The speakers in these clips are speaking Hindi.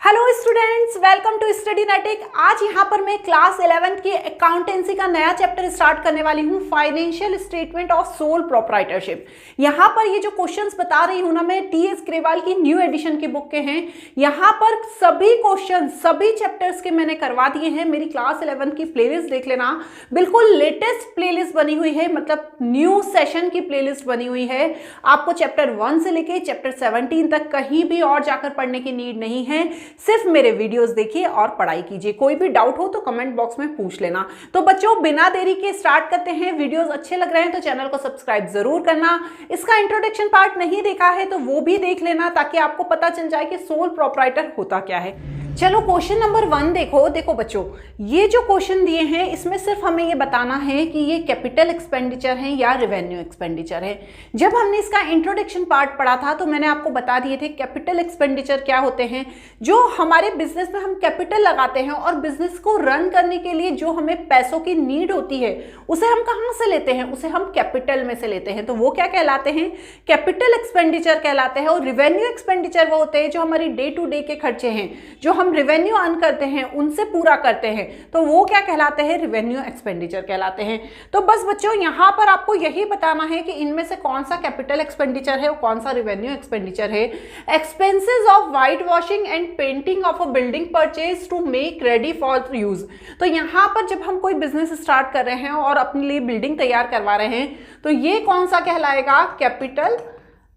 Hello students, welcome to study netic. आज यहाँ पर मैं क्लास 11 की अकाउंटेंसी का नया चैप्टर स्टार्ट करने वाली हूँ, financial statement of sole proprietorship. यहाँ पर ये जो क्वेश्चंस बता रही हूँ ना मैं, टी.एस. ग्रेवाल की न्यू एडिशन की बुक के हैं। यहाँ पर सभी क्वेश्चन सभी चैप्टर्स के मैंने करवा दिए हैं। मेरी क्लास 11 की प्लेलिस्ट देख लेना, बिल्कुल लेटेस्ट प्लेलिस्ट बनी हुई है, मतलब न्यू सेशन की प्लेलिस्ट बनी हुई है। आपको चैप्टर 1 से लेके चैप्टर 17 तक कहीं भी और जाकर पढ़ने की नीड नहीं है, सिर्फ मेरे वीडियोस देखिए और पढ़ाई कीजिए। कोई भी डाउट हो तो कमेंट बॉक्स में पूछ लेना। तो बच्चों, बिना देरी के स्टार्ट करते हैं। वीडियोस अच्छे लग रहे हैं तो चैनल को सब्सक्राइब जरूर करना। इसका इंट्रोडक्शन पार्ट नहीं देखा है तो वो भी देख लेना, ताकि आपको पता चल जाए कि सोल प्रोप्राइटर होता क्या है। चलो क्वेश्चन नंबर 1 देखो बच्चों, ये जो क्वेश्चन दिए हैं इसमें सिर्फ हमें ये बताना है कि ये कैपिटल एक्सपेंडिचर है या रेवेन्यू एक्सपेंडिचर है। जब हमने इसका इंट्रोडक्शन पार्ट पढ़ा था तो मैंने आपको बता दिए थे कैपिटल एक्सपेंडिचर क्या होते हैं। जो हमारे बिजनेस में हम कैपिटल लगाते हैं और बिजनेस को रन करने के लिए जो हमें पैसों की नीड होती है, उसे हम कहाँ से लेते हैं? उसे हम कैपिटल में से लेते हैं। तो वो क्या कहलाते हैं? कैपिटल एक्सपेंडिचर कहलाते हैं। और रिवेन्यू एक्सपेंडिचर वो होते हैं जो हमारी डे टू डे के खर्चे हैं, जो हम रिवेन्यू अर्न करते हैं उनसे पूरा करते हैं, तो वो क्या कहलाते हैं? रिवेन्यू एक्सपेंडिचर कहलाते हैं। तो बस बच्चों, यहां पर आपको यही बताना है कि इनमें से कौन सा कैपिटल एक्सपेंडिचर है और कौन सा रिवेन्यू एक्सपेंडिचर है। Expenses of whitewashing and painting of a building purchase to make ready for use. तो यहां पर जब हम कोई बिजनेस स्टार्ट कर रहे हैं और अपने लिए बिल्डिंग तैयार करवा रहे हैं, तो ये कौन सा कहलाएगा? Capital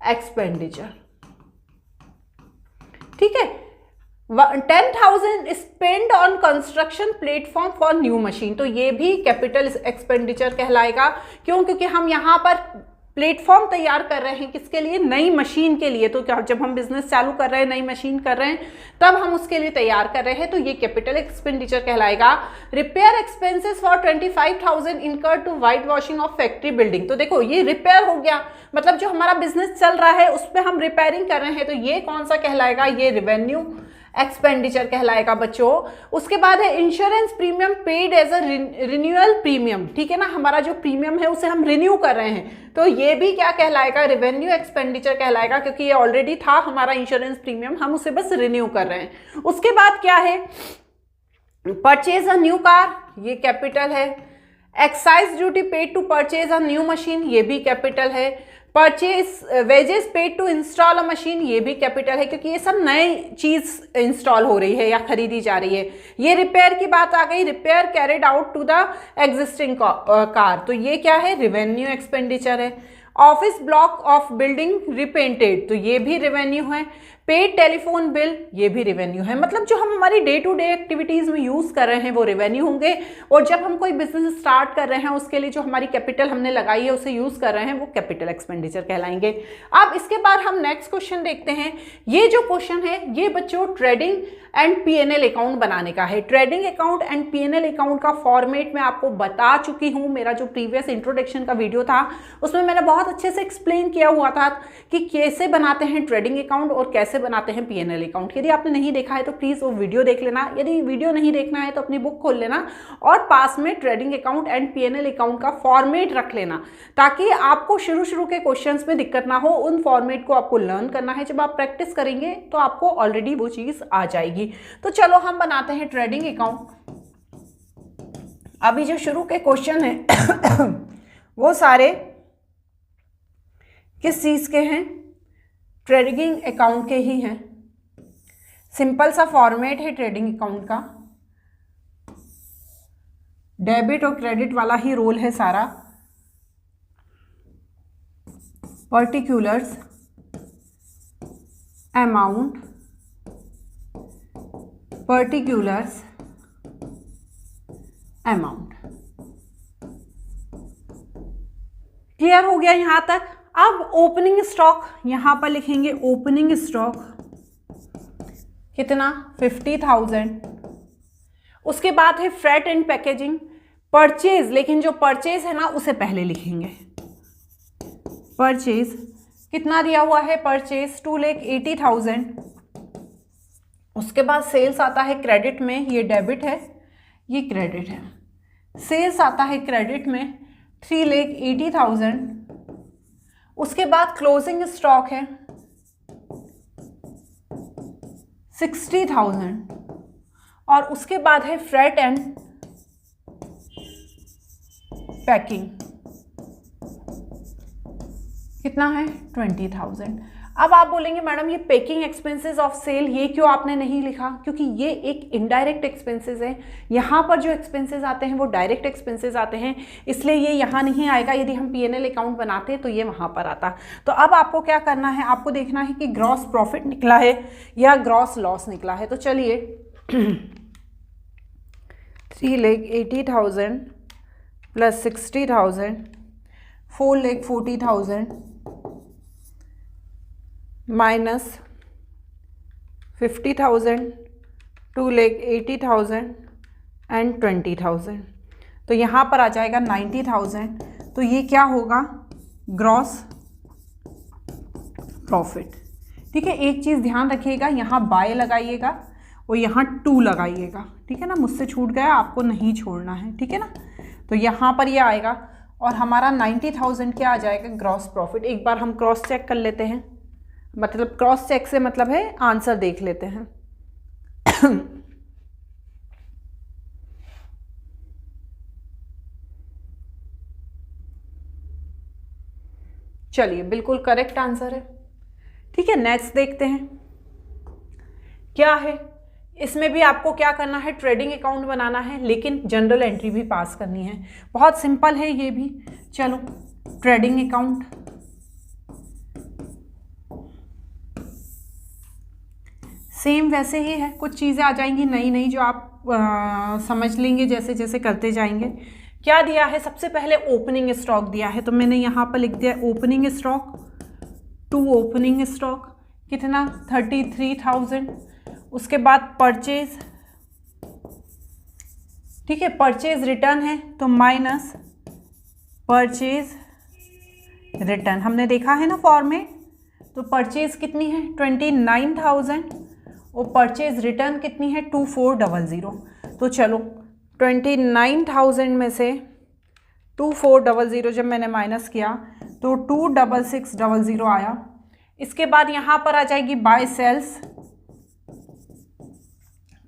expenditure. ठीक है। 10,000 spend on construction platform for new machine, तो ये भी कैपिटल एक्सपेंडिचर कहलाएगा। क्यों? क्योंकि हम यहाँ पर प्लेटफॉर्म तैयार कर रहे हैं, किसके लिए? नई मशीन के लिए। तो क्या जब हम बिजनेस चालू कर रहे हैं, नई मशीन कर रहे हैं, तब हम उसके लिए तैयार कर रहे हैं, तो ये कैपिटल एक्सपेंडिचर कहलाएगा। Repair expenses for 25,000 incurred to whitewashing of factory building. तो देखो, ये रिपेयर हो गया, मतलब जो हमारा बिजनेस चल रहा है उस पर हम रिपेयरिंग कर रहे हैं, तो ये कौन सा कहलाएगा? ये रिवेन्यू एक्सपेंडिचर कहलाएगा बच्चों। उसके बाद है insurance premium paid as a renewal premium. ठीक है ना, हमारा जो प्रीमियम है उसे हम रिन्यू कर रहे हैं, तो ये भी क्या कहलाएगा? रिवेन्यू एक्सपेंडिचर कहलाएगा, क्योंकि ये ऑलरेडी था हमारा इंश्योरेंस प्रीमियम, हम उसे बस रिन्यू कर रहे हैं। उसके बाद क्या है? परचेज अ न्यू कार, ये कैपिटल है। Excise duty paid to purchase a new machine, ये भी कैपिटल है। Purchase wages paid to install a machine, ये भी कैपिटल है, क्योंकि ये सब नई चीज इंस्टॉल हो रही है या खरीदी जा रही है। ये रिपेयर की बात आ गई, repair carried out to the existing car, तो ये क्या है? रिवेन्यू एक्सपेंडिचर है। Office block of building repainted, तो ये भी रिवेन्यू है। पेड टेलीफोन बिल, ये भी रिवेन्यू है। मतलब जो हम हमारी डे टू डे एक्टिविटीज में यूज कर रहे हैं वो रिवेन्यू होंगे, और जब हम कोई बिजनेस स्टार्ट कर रहे हैं उसके लिए जो हमारी कैपिटल हमने लगाई है उसे यूज कर रहे हैं, वो कैपिटल एक्सपेंडिचर कहलाएंगे। अब इसके बाद हम नेक्स्ट क्वेश्चन देखते हैं। ये जो क्वेश्चन है ये बच्चों ट्रेडिंग एंड पीएनएल अकाउंट बनाने का है। Trading account and PNL account का फॉर्मेट मैं आपको बता चुकी हूँ। मेरा जो प्रीवियस इंट्रोडक्शन का वीडियो था उसमें मैंने बहुत अच्छे से एक्सप्लेन किया हुआ था कि कैसे बनाते हैं ट्रेडिंग अकाउंट और कैसे बनाते हैं पीएनएल अकाउंट। यदि आपने नहीं देखा है तो प्लीज वो वीडियो देख लेना। यदि वीडियो नहीं देखना है तो अपनी बुक खोल लेना और पास में trading account and PNL account का फॉर्मेट रख लेना, ताकि आपको शुरू के क्वेश्चंस में दिक्कत ना हो। उन फॉर्मेट को आपको लर्न करना है। जब आप प्रैक्टिस करेंगे तो आपको ऑलरेडी वो चीज आ जाएगी। तो चलो हम बनाते हैं ट्रेडिंग अकाउंट। अभी जो शुरू के क्वेश्चन है वो सारे किस चीज के हैं? ट्रेडिंग अकाउंट के ही हैं। सिंपल सा फॉर्मेट है ट्रेडिंग अकाउंट का, डेबिट और क्रेडिट वाला ही रोल है सारा। Particulars, amount, particulars, amount. Clear हो गया यहां तक? अब ओपनिंग स्टॉक यहां पर लिखेंगे। ओपनिंग स्टॉक कितना? 50,000। उसके बाद है फ्रेट एंड पैकेजिंग। परचेज, लेकिन जो परचेज है ना उसे पहले लिखेंगे। परचेज कितना दिया हुआ है? परचेज 2,80,000। उसके बाद सेल्स आता है क्रेडिट में, ये डेबिट है, ये क्रेडिट है। सेल्स आता है क्रेडिट में 3,80,000। उसके बाद क्लोजिंग स्टॉक है 60,000 और उसके बाद है फ्रेट एंड पैकिंग, कितना है 20,000। अब आप बोलेंगे मैडम ये पेकिंग एक्सपेंसेस ऑफ सेल ये क्यों आपने नहीं लिखा, क्योंकि ये एक इनडायरेक्ट एक्सपेंसेस है। यहाँ पर जो एक्सपेंसेस आते हैं वो डायरेक्ट एक्सपेंसेस आते हैं, इसलिए ये यहाँ नहीं आएगा। यदि हम P&L अकाउंट बनाते तो ये वहाँ पर आता। तो अब आपको क्या करना है, आपको देखना है कि ग्रॉस प्रॉफिट निकला है या ग्रॉस लॉस निकला है। तो चलिए 3,80,000 प्लस 60,000 4,40,000 माइनस 50,000 2,80,000 एंड 20,000, तो यहाँ पर आ जाएगा 90,000। तो ये क्या होगा, ग्रॉस प्रॉफिट। ठीक है, एक चीज़ ध्यान रखिएगा, यहाँ बाय लगाइएगा और यहाँ 2 लगाइएगा। ठीक है ना, मुझसे छूट गया, आपको नहीं छोड़ना है। ठीक है ना, तो यहाँ पर ये आएगा और हमारा 90,000 क्या आ जाएगा, ग्रॉस प्रॉफिट। एक बार हम क्रॉस चेक कर लेते हैं, मतलब क्रॉस चेक से मतलब है आंसर देख लेते हैं। चलिए, बिल्कुल करेक्ट आंसर है। ठीक है, नेक्स्ट देखते हैं क्या है। इसमें भी आपको क्या करना है, ट्रेडिंग अकाउंट बनाना है, लेकिन जनरल एंट्री भी पास करनी है। बहुत सिंपल है ये भी। चलो, ट्रेडिंग अकाउंट, सेम वैसे ही है, कुछ चीज़ें आ जाएंगी नई नई जो आप समझ लेंगे जैसे जैसे करते जाएंगे। क्या दिया है, सबसे पहले ओपनिंग स्टॉक दिया है, तो मैंने यहाँ पर लिख दिया ओपनिंग स्टॉक, 2 ओपनिंग स्टॉक, कितना 33,000। उसके बाद परचेज, ठीक है, परचेज रिटर्न है तो माइनस परचेज रिटर्न, हमने देखा है ना फॉर्मेट। तो परचेज कितनी है 29,000 और परचेज रिटर्न कितनी है 2400। तो चलो 29,000 में से 2400 जब मैंने माइनस किया तो 26600 आया। इसके बाद यहाँ पर आ जाएगी बाय सेल्स,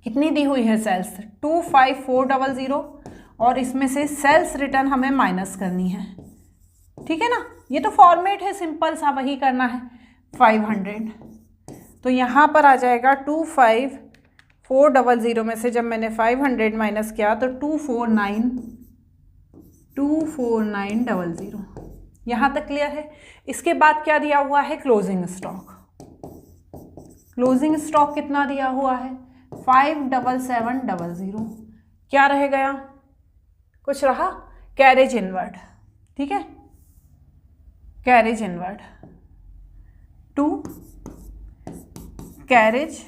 कितनी दी हुई है सेल्स 25400 और इसमें से सेल्स रिटर्न हमें माइनस करनी है। ठीक है ना, ये तो फॉर्मेट है सिंपल सा, वही करना है 500। तो यहाँ पर आ जाएगा 25400 में से जब मैंने 500 माइनस किया तो 24900। यहाँ तक क्लियर है। इसके बाद क्या दिया हुआ है, क्लोजिंग स्टॉक। क्लोजिंग स्टॉक कितना दिया हुआ है 57700। क्या रह गया, कुछ रहा, कैरेज इनवर्ड। ठीक है, कैरेज इनवर्ड 2 कैरेज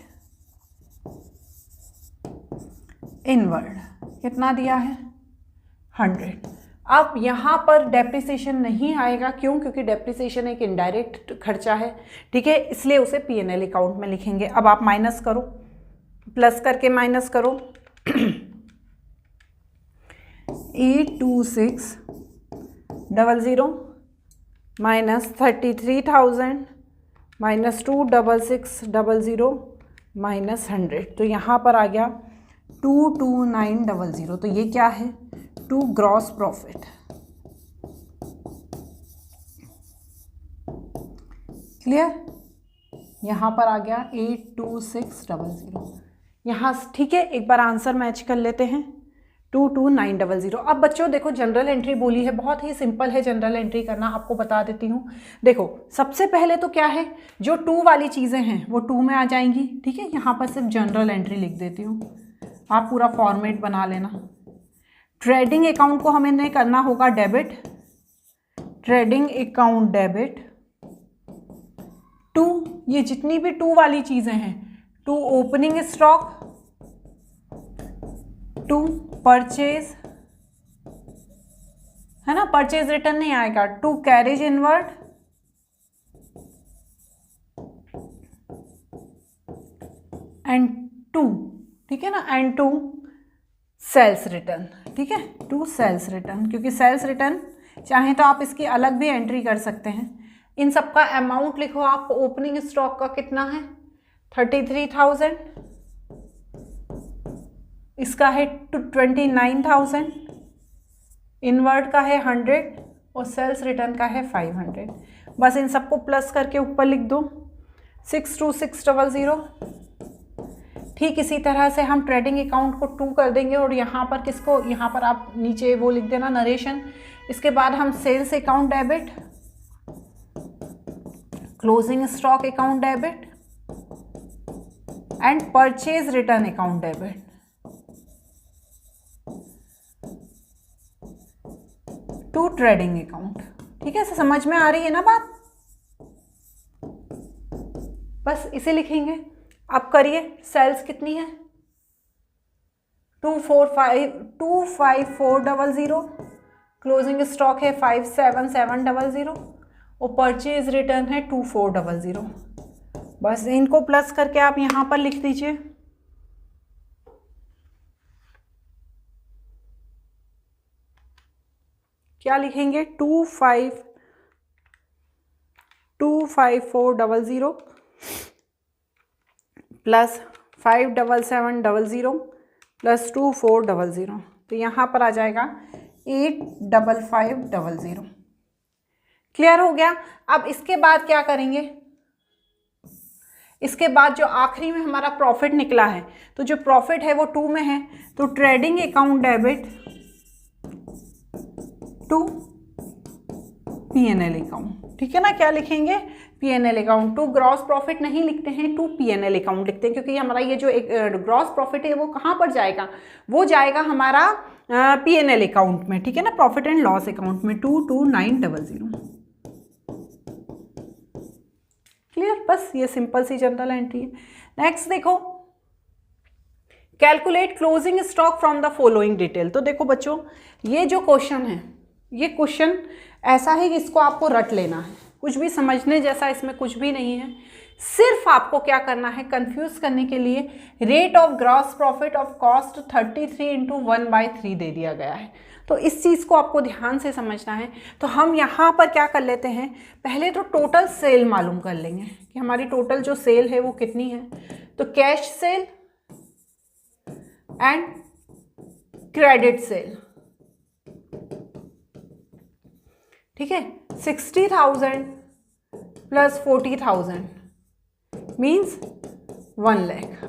इनवर्ड कितना दिया है 100। अब यहाँ पर डेप्रिसिएशन नहीं आएगा, क्यों, क्योंकि डेप्रिसिएशन एक इनडायरेक्ट खर्चा है। ठीक है, इसलिए उसे P&L अकाउंट में लिखेंगे। अब आप माइनस करो, प्लस करके माइनस करो 82600 माइनस 33,000 माइनस 26600 माइनस 100, तो यहाँ पर आ गया 22900। तो ये क्या है 2 ग्रॉस प्रॉफिट। क्लियर, यहाँ पर आ गया 82600 यहाँ। ठीक है, एक बार आंसर मैच कर लेते हैं 22900। अब बच्चों देखो, जनरल एंट्री बोली है, बहुत ही सिंपल है जनरल एंट्री करना, आपको बता देती हूँ। देखो सबसे पहले तो क्या है, जो 2 वाली चीज़ें हैं वो 2 में आ जाएंगी। ठीक है, यहाँ पर सिर्फ जनरल एंट्री लिख देती हूँ, आप पूरा फॉर्मेट बना लेना। ट्रेडिंग अकाउंट को हमें करना होगा डेबिट, ट्रेडिंग अकाउंट डेबिट 2, ये जितनी भी 2 वाली चीज़ें हैं, 2 ओपनिंग स्टॉक, 2 परचेज, है ना, परचेज रिटर्न नहीं आएगा, 2 कैरेज इनवर्ड एंड 2, ठीक है ना, एंड 2 सेल्स रिटर्न। ठीक है, 2 सेल्स रिटर्न, क्योंकि सेल्स रिटर्न चाहे तो आप इसकी अलग भी एंट्री कर सकते हैं। इन सब का अमाउंट लिखो आप। ओपनिंग स्टॉक का कितना है 33,000 इसका है 29,000, इनवर्ट का है 100 और सेल्स रिटर्न का है 500। बस इन सबको प्लस करके ऊपर लिख दो 62600। ठीक इसी तरह से हम ट्रेडिंग अकाउंट को 2 कर देंगे और यहाँ पर किसको, यहाँ पर आप नीचे वो लिख देना नरेशन। इसके बाद हम sales account debit, closing stock account debit and purchase return account debit. To trading account. ठीक है, समझ में आ रही है ना बात? बस इसे लिखेंगे। अब करिए, सेल्स कितनी है 25400, क्लोजिंग स्टॉक है 57700 और परचेज रिटर्न है 2400। बस इनको प्लस करके आप यहां पर लिख दीजिए। क्या लिखेंगे 25400 प्लस 57700 प्लस 2400, तो यहाँ पर आ जाएगा 85500। क्लियर हो गया? अब इसके बाद क्या करेंगे, इसके बाद जो आखिरी में हमारा प्रॉफिट निकला है, तो जो प्रॉफिट है वो 2 में है, तो trading account debit to PNL account. ठीक है ना, क्या लिखेंगे PNL account. To gross profit नहीं लिखते हैं, टू पीएनएल अकाउंट लिखते हैं, क्योंकि हमारा ये जो एक ग्रॉस प्रॉफिट है वो कहाँ पर जाएगा, वो जाएगा हमारा पीएनएल अकाउंट में। ठीक है ना, प्रॉफिट एंड लॉस अकाउंट में 22900। क्लियर? बस ये सिंपल सी जनरल एंट्री है। नेक्स्ट देखो, calculate closing stock from the following detail. तो देखो बच्चों, ये जो क्वेश्चन है, ये क्वेश्चन ऐसा है कि इसको आपको रट लेना है, कुछ भी समझने जैसा इसमें कुछ भी नहीं है। सिर्फ आपको क्या करना है, कंफ्यूज करने के लिए rate of gross profit of cost 33 into 1/3 दे दिया गया है। तो इस चीज़ को आपको ध्यान से समझना है। तो हम यहाँ पर क्या कर लेते हैं, पहले तो टोटल सेल मालूम कर लेंगे कि हमारी टोटल जो सेल है वो कितनी है। तो cash cell and credit sale, ठीक है, 60,000 प्लस 40,000 मीन्स 1 लाख।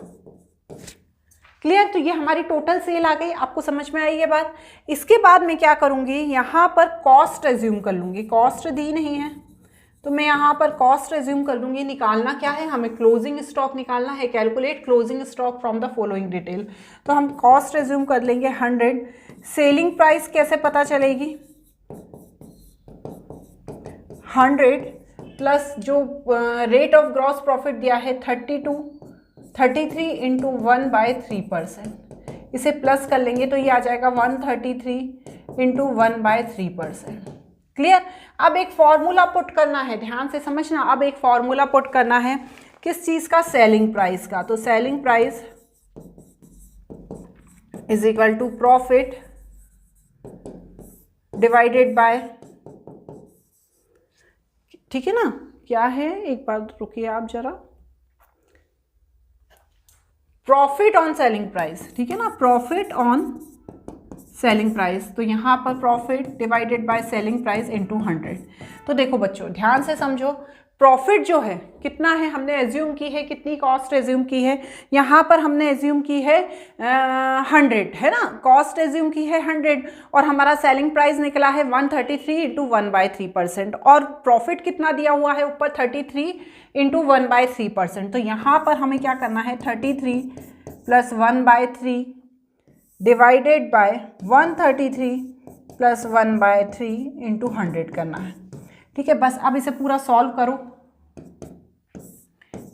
क्लियर? तो ये हमारी टोटल सेल आ गई। आपको समझ में आई ये बात? इसके बाद मैं क्या करूंगी, यहाँ पर कॉस्ट एज्यूम कर लूंगी। कॉस्ट दी नहीं है तो मैं यहाँ पर कॉस्ट एज्यूम कर लूंगी। निकालना क्या है, हमें क्लोजिंग स्टॉक निकालना है। Calculate closing stock from the following detail. तो हम कॉस्ट एज्यूम कर लेंगे 100। सेलिंग प्राइस कैसे पता चलेगी, 100 प्लस जो रेट ऑफ ग्रॉस प्रॉफिट दिया है 33 इंटू 1/3%, इसे प्लस कर लेंगे तो ये आ जाएगा 133 इंटू 1/3%। क्लियर? अब एक फॉर्मूला पुट करना है, ध्यान से समझना। अब एक फॉर्मूला पुट करना है किस चीज़ का, सेलिंग प्राइस का। तो selling price is equal to profit divided by, ठीक है ना, क्या है, एक बार रुकिए आप जरा, प्रॉफिट ऑन सेलिंग प्राइस। ठीक है ना, प्रॉफिट ऑन सेलिंग प्राइस। तो यहाँ पर profit divided by selling price into 100। तो देखो बच्चों ध्यान से समझो, प्रॉफिट जो है कितना है, हमने एज्यूम की है, कितनी कॉस्ट एज्यूम की है, यहाँ पर हमने एज्यूम की है 100, है ना, कॉस्ट एज्यूम की है 100 और हमारा सेलिंग प्राइस निकला है 133 इंटू 1/3%। और प्रॉफिट कितना दिया हुआ है ऊपर, 33 इंटू 1/3%। तो यहाँ पर हमें क्या करना है, 33 plus 1/3 divided by 133 plus 1/3 into 100 करना है। ठीक है, बस अब इसे पूरा सॉल्व करो।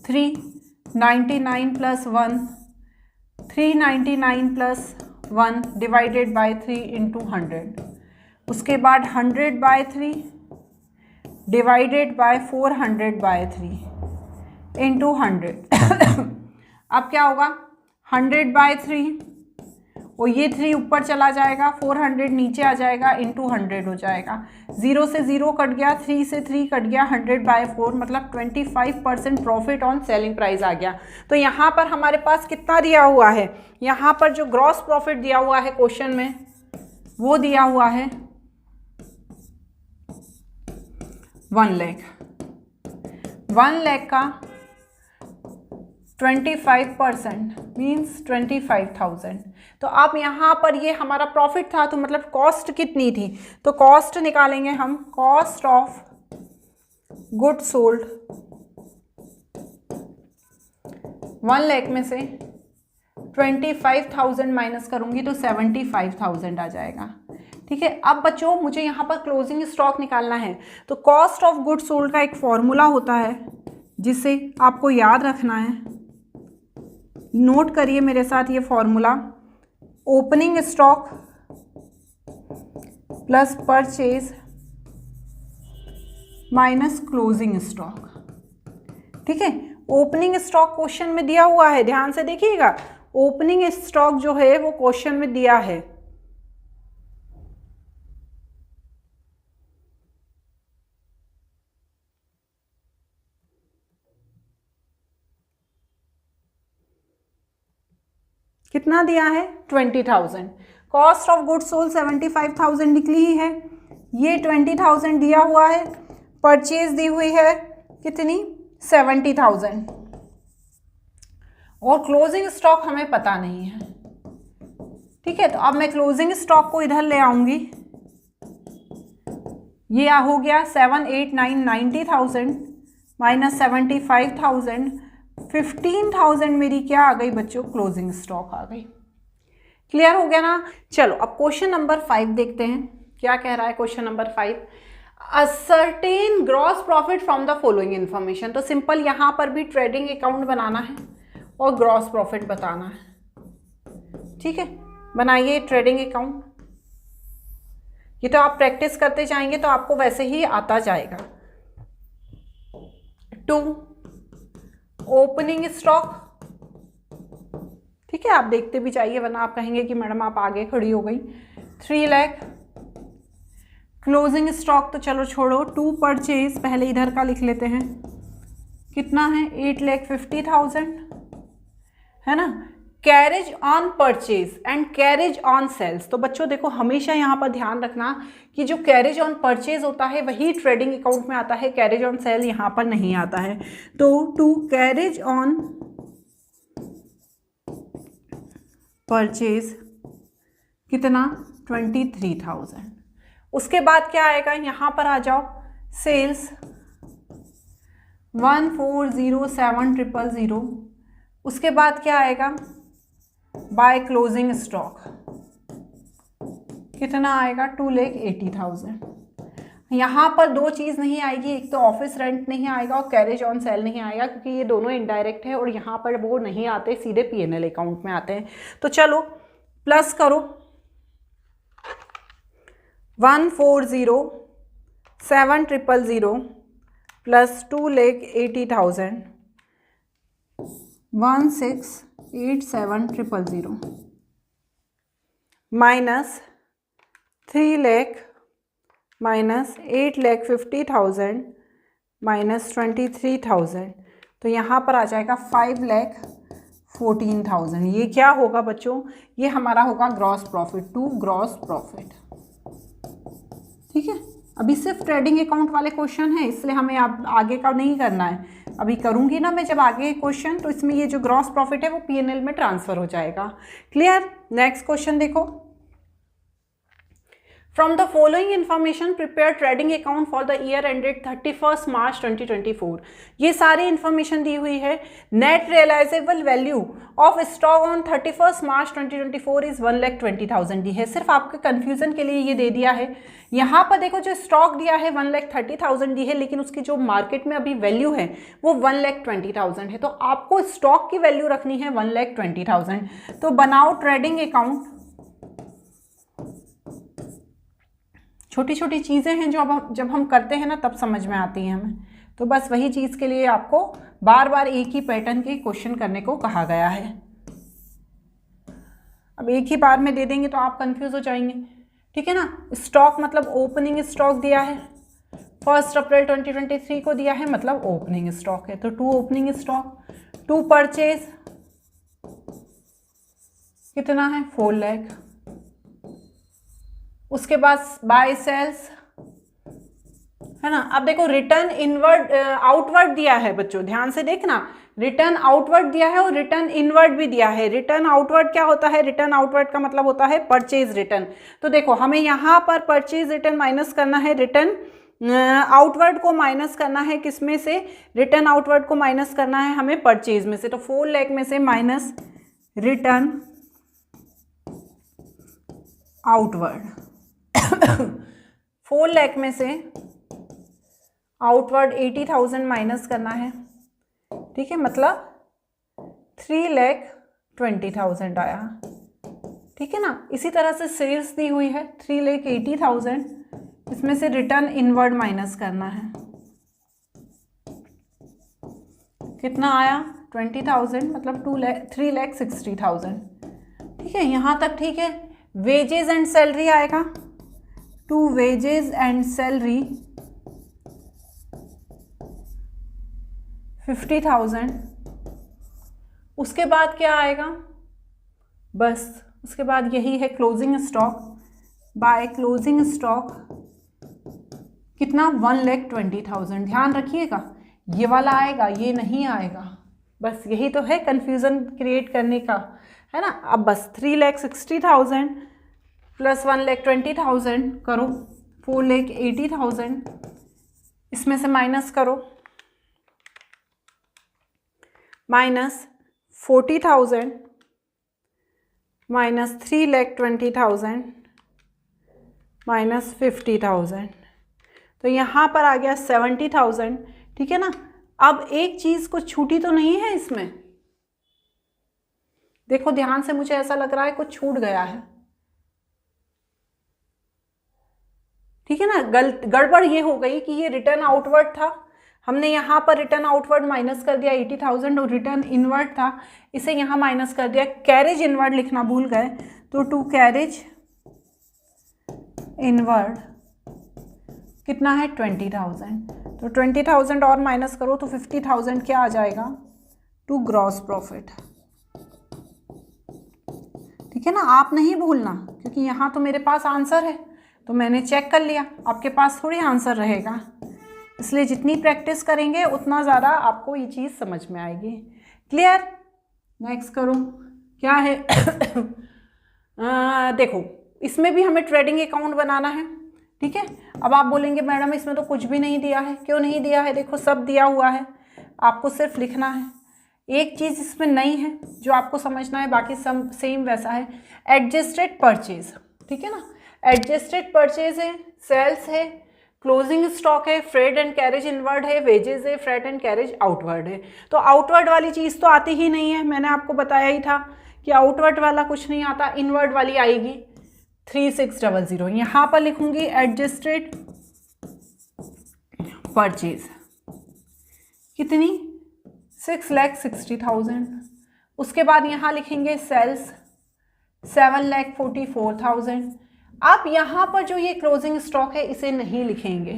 399 plus 1, 399 plus 1 divided by 3 into 100। उसके बाद 100/3 डिवाइडेड बाय 400/3 इंटू 100। अब क्या होगा, 100/3 और ये 3 ऊपर चला जाएगा, 400 नीचे आ जाएगा, इंटू 100 हो जाएगा। 0 से 0 कट गया, 3 से 3 कट गया, 100/4 मतलब 25% प्रॉफिट ऑन सेलिंग प्राइस आ गया। तो यहाँ पर हमारे पास कितना दिया हुआ है, यहाँ पर जो ग्रॉस प्रॉफिट दिया हुआ है क्वेश्चन में वो दिया हुआ है 1 लाख। 1 लाख का 25% मीन्स 25,000। तो अब यहाँ पर ये हमारा प्रॉफिट था, तो मतलब कॉस्ट कितनी थी, तो कॉस्ट निकालेंगे हम, cost of good sold 1 lakh में से 25,000 माइनस करूँगी तो 75,000 आ जाएगा। ठीक है, अब बच्चों मुझे यहाँ पर क्लोजिंग स्टॉक निकालना है। तो कॉस्ट ऑफ गुड सोल्ड का एक फॉर्मूला होता है जिसे आपको याद रखना है, नोट करिए मेरे साथ ये formula, opening stock plus purchase minus closing stock. ठीक है, ओपनिंग स्टॉक क्वेश्चन में दिया हुआ है, ध्यान से देखिएगा, ओपनिंग स्टॉक जो है वो क्वेश्चन में दिया है। कितना दिया है, 20,000। कॉस्ट ऑफ गुड सोल्ड 75,000 निकली ही है, ये 20,000 दिया हुआ है, परचेज दी हुई है कितनी, 70,000, और क्लोजिंग स्टॉक हमें पता नहीं है। ठीक है, तो अब मैं क्लोजिंग स्टॉक को इधर ले आऊंगी, ये हो गया 7, 8, 9, 90,000 माइनस 75,000, 15,000 मेरी क्या आ गई बच्चों, क्लोजिंग स्टॉक आ गई। क्लियर हो गया ना। चलो अब क्वेश्चन नंबर 5 देखते हैं, क्या कह रहा है question number 5। Ascertain gross profit from the following information. तो सिंपल यहाँ पर भी ट्रेडिंग अकाउंट बनाना है और ग्रॉस प्रॉफिट बताना है। ठीक है, बनाइए ट्रेडिंग अकाउंट, ये तो आप प्रैक्टिस करते जाएंगे तो आपको वैसे ही आता जाएगा। 2 ओपनिंग स्टॉक, ठीक है, आप देखते भी चाहिए वरना आप कहेंगे कि मैडम आप आगे खड़ी हो गई। 3 लाख क्लोजिंग स्टॉक, तो चलो छोड़ो, 2 परचेज, पहले इधर का लिख लेते हैं, कितना है 8,50,000 है ना। Carriage on purchase and carriage on sales. तो बच्चों देखो हमेशा यहाँ पर ध्यान रखना कि जो कैरेज ऑन परचेज होता है वही ट्रेडिंग अकाउंट में आता है, कैरेज ऑन सेल यहाँ पर नहीं आता है। तो 2 कैरेज ऑन परचेज कितना, 23,000। उसके बाद क्या आएगा, यहाँ पर आ जाओ, सेल्स 1,407,000। उसके बाद क्या आएगा, बाय क्लोजिंग स्टॉक कितना आएगा, 2,80,000। यहाँ पर 2 चीज़ नहीं आएगी, एक तो ऑफिस रेंट नहीं आएगा और कैरेज ऑन सेल नहीं आएगा, क्योंकि ये दोनों इनडायरेक्ट है और यहाँ पर वो नहीं आते, सीधे P&L अकाउंट में आते हैं। तो चलो प्लस करो, 1,407,000 plus 2,80,000, 1,687,000 minus 3 lakh minus 8,50,000 minus 23,000, तो यहाँ पर आ जाएगा 5,14,000। ये क्या होगा बच्चों, ये हमारा होगा ग्रॉस प्रॉफिट, 2 ग्रॉस प्रॉफिट। ठीक है, अभी सिर्फ ट्रेडिंग अकाउंट वाले क्वेश्चन है, इसलिए हमें अब आगे का नहीं करना है। अभी करूँगी ना मैं जब आगे क्वेश्चन, तो इसमें ये जो ग्रॉस प्रॉफिट है वो P&L में ट्रांसफर हो जाएगा। क्लियर। नेक्स्ट क्वेश्चन देखो, from the following information prepare trading account for the year ended 31 March 2024। ये सारी इन्फॉर्मेशन दी हुई है। Net realisable value of stock on 31 March 2024 is 1,20,000 दी है। सिर्फ आपके कंफ्यूजन के लिए ये दे दिया है। यहाँ पर देखो जो स्टॉक दिया है 1,30,000 दी है, लेकिन उसकी जो मार्केट में अभी वैल्यू है वो 1,20,000 है। तो आपको स्टॉक की वैल्यू रखनी है 1,20,000। तो बनाओ ट्रेडिंग अकाउंट। छोटी छोटी चीज़ें हैं जो अब जब हम करते हैं ना तब समझ में आती हैं हमें। तो बस वही चीज़ के लिए आपको बार बार एक ही पैटर्न के क्वेश्चन करने को कहा गया है। अब एक ही बार में दे देंगे तो आप कंफ्यूज हो जाएंगे, ठीक है ना। स्टॉक मतलब ओपनिंग स्टॉक दिया है, 1 अप्रैल 2023 को दिया है, मतलब ओपनिंग स्टॉक है, तो 2 ओपनिंग स्टॉक। 2 परचेज कितना है 4 लाख। उसके बाद बाय सेल्स है ना। अब देखो रिटर्न इनवर्ड आउटवर्ड दिया है बच्चों, ध्यान से देखना, रिटर्न आउटवर्ड दिया है और रिटर्न इनवर्ड भी दिया है। रिटर्न आउटवर्ड क्या होता है, रिटर्न आउटवर्ड का मतलब होता है परचेज रिटर्न। तो देखो हमें यहाँ पर परचेज रिटर्न माइनस करना है, रिटर्न आउटवर्ड को माइनस करना है, किसमें से, रिटर्न आउटवर्ड को माइनस करना है हमें परचेज में से। तो 4 लाख में से माइनस रिटर्न आउटवर्ड 4 लाख में से आउटवर्ड 80,000 माइनस करना है, ठीक है, मतलब 3,20,000 आया, ठीक है ना। इसी तरह से सेल्स दी हुई है 3,80,000, इसमें से रिटर्न इनवर्ड माइनस करना है, कितना आया 20,000, मतलब 3,60,000, ठीक है, यहाँ तक ठीक है। वेजेस एंड सैलरी आएगा, टू वेजेस एंड सैलरी 50,000। उसके बाद क्या आएगा, बस उसके बाद यही है closing stock. By closing stock कितना 1,20,000। ध्यान रखिएगा ये वाला आएगा, ये नहीं आएगा, बस यही तो है कंफ्यूजन क्रिएट करने का, है ना। अब बस 3,60,000 प्लस 1,20,000 करो, 4,80,000, इसमें से माइनस करो, माइनस 40,000 माइनस 3,20,000 माइनस 50,000, तो यहाँ पर आ गया 70,000, ठीक है ना। अब एक चीज़ कुछ छूटी तो नहीं है इसमें, देखो ध्यान से, मुझे ऐसा लग रहा है कुछ छूट गया है, ठीक है ना। गड़बड़ ये हो गई कि ये रिटर्न आउटवर्ड था, हमने यहाँ पर रिटर्न आउटवर्ड माइनस कर दिया 80,000, और रिटर्न इनवर्ड था, इसे यहाँ माइनस कर दिया। कैरेज इनवर्ड लिखना भूल गए, तो टू कैरेज इनवर्ड कितना है 20,000, तो 20,000 और माइनस करो तो 50,000 क्या आ जाएगा, टू ग्रॉस प्रॉफिट, ठीक है ना। आप नहीं भूलना, क्योंकि यहाँ तो मेरे पास आंसर है, तो मैंने चेक कर लिया, आपके पास थोड़ी आंसर रहेगा, इसलिए जितनी प्रैक्टिस करेंगे उतना ज़्यादा आपको ये चीज़ समझ में आएगी। क्लियर। नेक्स्ट करो, क्या है देखो इसमें भी हमें ट्रेडिंग अकाउंट बनाना है, ठीक है। अब आप बोलेंगे मैडम इसमें तो कुछ भी नहीं दिया है, क्यों नहीं दिया है, देखो सब दिया हुआ है, आपको सिर्फ लिखना है। एक चीज़ इसमें नहीं है जो आपको समझना है, बाकी सब सेम वैसा है। एडजस्टेड परचेज, ठीक है ना, एडजस्टेड परचेज है, सेल्स है, क्लोजिंग स्टॉक है, फ्रेट एंड कैरेज इनवर्ड है, वेजेस है, फ्रेट एंड कैरेज आउटवर्ड है। तो आउटवर्ड वाली चीज़ तो आती ही नहीं है, मैंने आपको बताया ही था कि आउटवर्ड वाला कुछ नहीं आता, इनवर्ड वाली आएगी 3,600। यहाँ पर लिखूंगी एडजस्टेड परचेज कितनी 6,60,000। उसके बाद यहाँ लिखेंगे सेल्स 7,44,000। आप यहाँ पर जो ये क्लोजिंग स्टॉक है इसे नहीं लिखेंगे,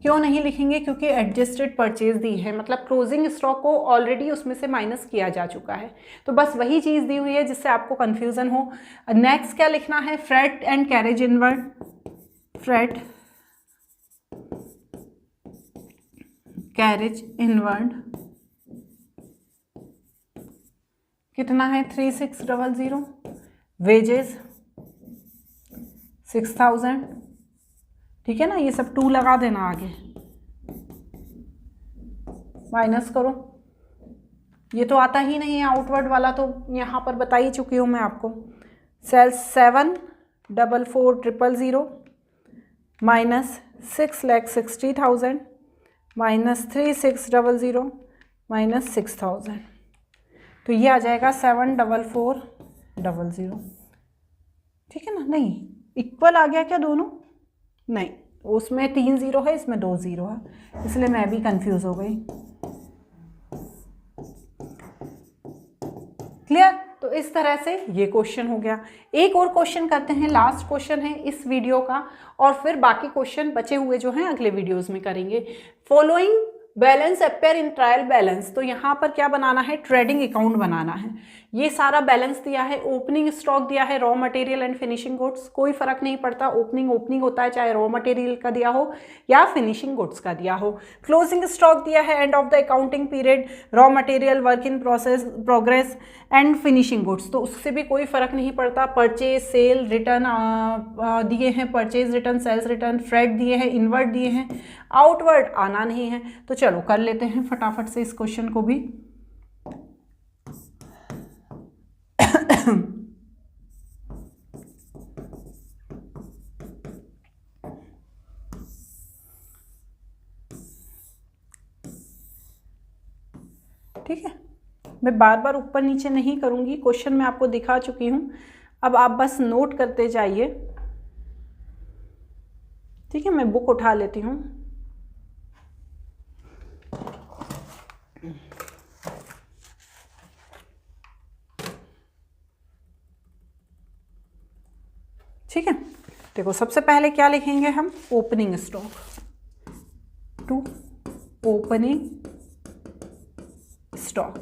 क्यों नहीं लिखेंगे, क्योंकि एडजस्टेड परचेज दी है, मतलब क्लोजिंग स्टॉक को ऑलरेडी उसमें से माइनस किया जा चुका है, तो बस वही चीज़ दी हुई है जिससे आपको कन्फ्यूज़न हो। नेक्स्ट क्या लिखना है, freight and carriage inward, freight carriage inward कितना है 3,600। वेजेस 6,000, ठीक है ना, ये सब 2 लगा देना आगे, माइनस करो, ये तो आता ही नहीं है आउटवर्ड वाला, तो यहाँ पर बता ही चुकी हूँ मैं आपको। सेल्स 7,44,000 माइनस 6,60,000 माइनस 3,600 माइनस 6,000, तो ये आ जाएगा 7,44,000, ठीक है ना। नहीं इक्वल आ गया क्या दोनों, नहीं, उसमें 3 0 है, इसमें 2 0 है, इसलिए मैं भी कंफ्यूज हो गई। क्लियर। तो इस तरह से ये क्वेश्चन हो गया। एक और क्वेश्चन करते हैं, लास्ट क्वेश्चन है इस वीडियो का, और फिर बाकी क्वेश्चन बचे हुए जो हैं अगले वीडियोस में करेंगे। Following balance appear in trial balance, तो यहाँ पर क्या बनाना है, ट्रेडिंग अकाउंट बनाना है। ये सारा बैलेंस दिया है, ओपनिंग स्टॉक दिया है, raw material and finishing goods, कोई फर्क नहीं पड़ता, ओपनिंग होता है चाहे रॉ मटेरियल का दिया हो या फिनिशिंग गुड्स का दिया हो। क्लोजिंग स्टॉक दिया है, end of the accounting period, raw material, work in progress and finishing goods, तो उससे भी कोई फर्क नहीं पड़ता। परचेज, सेल, रिटर्न दिए हैं, purchase return, sales return, freight दिए हैं, इनवर्ड दिए हैं, आउटवर्ड आना नहीं है। तो चलो कर लेते हैं फटाफट से इस क्वेश्चन को भी। ठीक है, मैं बार बार ऊपर नीचे नहीं करूंगी, क्वेश्चन मैं आपको दिखा चुकी हूं, अब आप बस नोट करते जाइए। ठीक है, मैं बुक उठा लेती हूं। ठीक है, देखो सबसे पहले क्या लिखेंगे हम, opening stock, to opening stock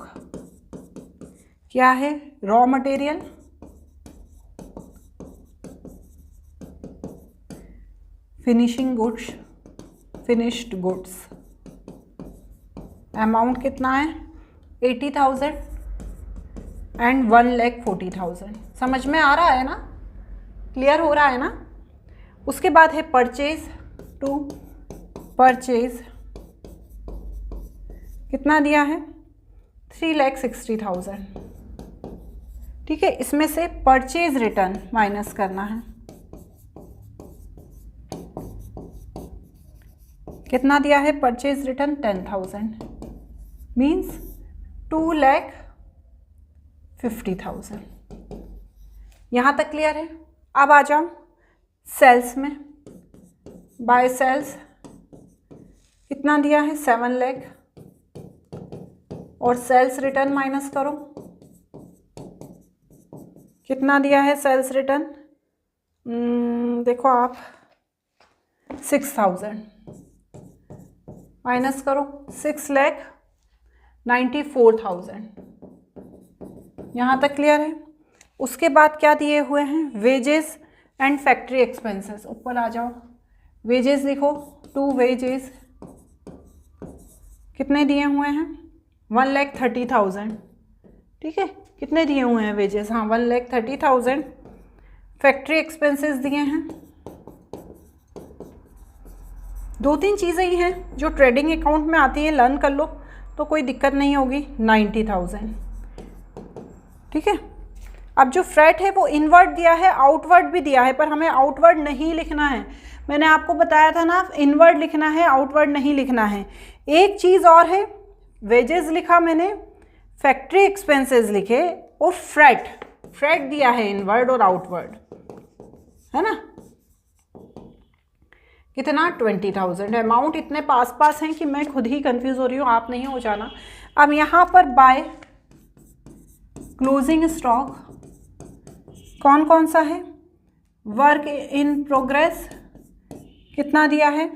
क्या है, raw material, finishing goods, finished goods, amount कितना है 80,000 एंड 1,40,000। समझ में आ रहा है ना, क्लियर हो रहा है ना। उसके बाद है परचेज, टू परचेज कितना दिया है 3,60,000। ठीक है, इसमें से परचेज रिटर्न माइनस करना है, कितना दिया है परचेज रिटर्न 10,000, मीन्स 2,50,000। यहाँ तक क्लियर है। अब आ जाओ सेल्स में, बाय सेल्स कितना दिया है 7 लाख, और सेल्स रिटर्न माइनस करो, कितना दिया है सेल्स रिटर्न, देखो आप 6,000 माइनस करो 6,94,000। यहाँ तक क्लियर है। उसके बाद क्या दिए हुए हैं, वेजेस एंड फैक्ट्री एक्सपेंसेस, ऊपर आ जाओ, वेजेस लिखो, 2 वेजेस कितने दिए हुए हैं 1,30,000। ठीक है, कितने दिए हुए हैं वेजेस, हाँ 1,30,000। फैक्ट्री एक्सपेंसेस दिए हैं, 2-3 चीज़ें ही हैं जो ट्रेडिंग अकाउंट में आती हैं, लर्न कर लो तो कोई दिक्कत नहीं होगी, 90,000। ठीक है, अब जो फ्रेट है वो इनवर्ड दिया है, आउटवर्ड भी दिया है, पर हमें आउटवर्ड नहीं लिखना है। मैंने आपको बताया था ना, इनवर्ड लिखना है, आउटवर्ड नहीं लिखना है। एक चीज़ और है, वेजेस लिखा मैंने, फैक्ट्री एक्सपेंसेस लिखे, और फ्रेट दिया है इनवर्ड और आउटवर्ड, है ना। कितना 20,000। अमाउंट इतने पास हैं कि मैं खुद ही कंफ्यूज हो रही हूँ, आप नहीं हो जाना। अब यहाँ पर बाय क्लोजिंग स्टॉक कौन कौन सा है, वर्क इन प्रोग्रेस कितना दिया है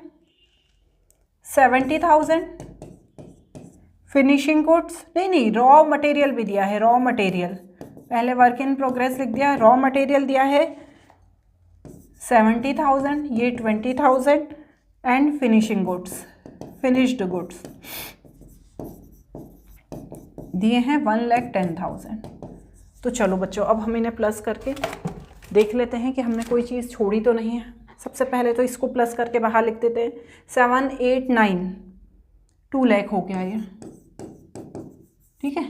70,000, फिनिशिंग गुड्स नहीं रॉ मटेरियल भी दिया है, रॉ मटेरियल पहले वर्क इन प्रोग्रेस लिख दिया, रॉ मटेरियल दिया है 70,000, ये 20,000 and finishing goods, finished goods दिए हैं 1,10,000। तो चलो बच्चों, अब हम इन्हें प्लस करके देख लेते हैं कि हमने कोई चीज़ छोड़ी तो नहीं है। सबसे पहले तो इसको प्लस करके बाहर लिख देते हैं, 7, 8, 9, 2 लाख हो गया ये। ठीक है,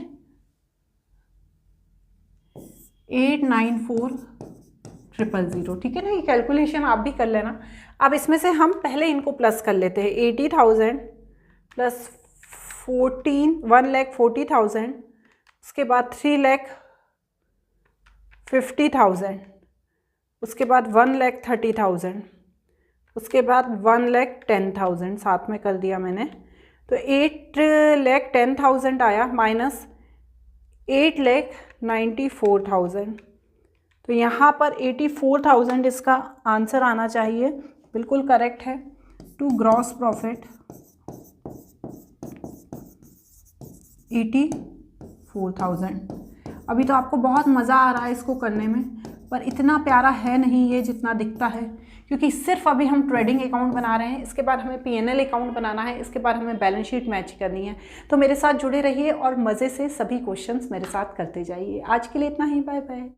894,000। ठीक है ना, ये कैलकुलेशन आप भी कर लेना। अब इसमें से हम पहले इनको प्लस कर लेते हैं, 80,000 प्लस 1,40,000, उसके बाद 3,50,000, उसके बाद 1,30,000, उसके बाद 1,10,000 साथ में कर दिया मैंने, तो 8,10,000 आया, माइनस 94,000। तो यहाँ पर 84,000 इसका आंसर आना चाहिए, बिल्कुल करेक्ट है। To gross profit 84,000। अभी तो आपको बहुत मज़ा आ रहा है इसको करने में, पर इतना प्यारा है नहीं ये जितना दिखता है, क्योंकि सिर्फ अभी हम ट्रेडिंग अकाउंट बना रहे हैं। इसके बाद हमें P&L अकाउंट बनाना है, इसके बाद हमें बैलेंस शीट मैच करनी है। तो मेरे साथ जुड़े रहिए और मज़े से सभी क्वेश्चंस मेरे साथ करते जाइए। आज के लिए इतना ही, बाय बाय।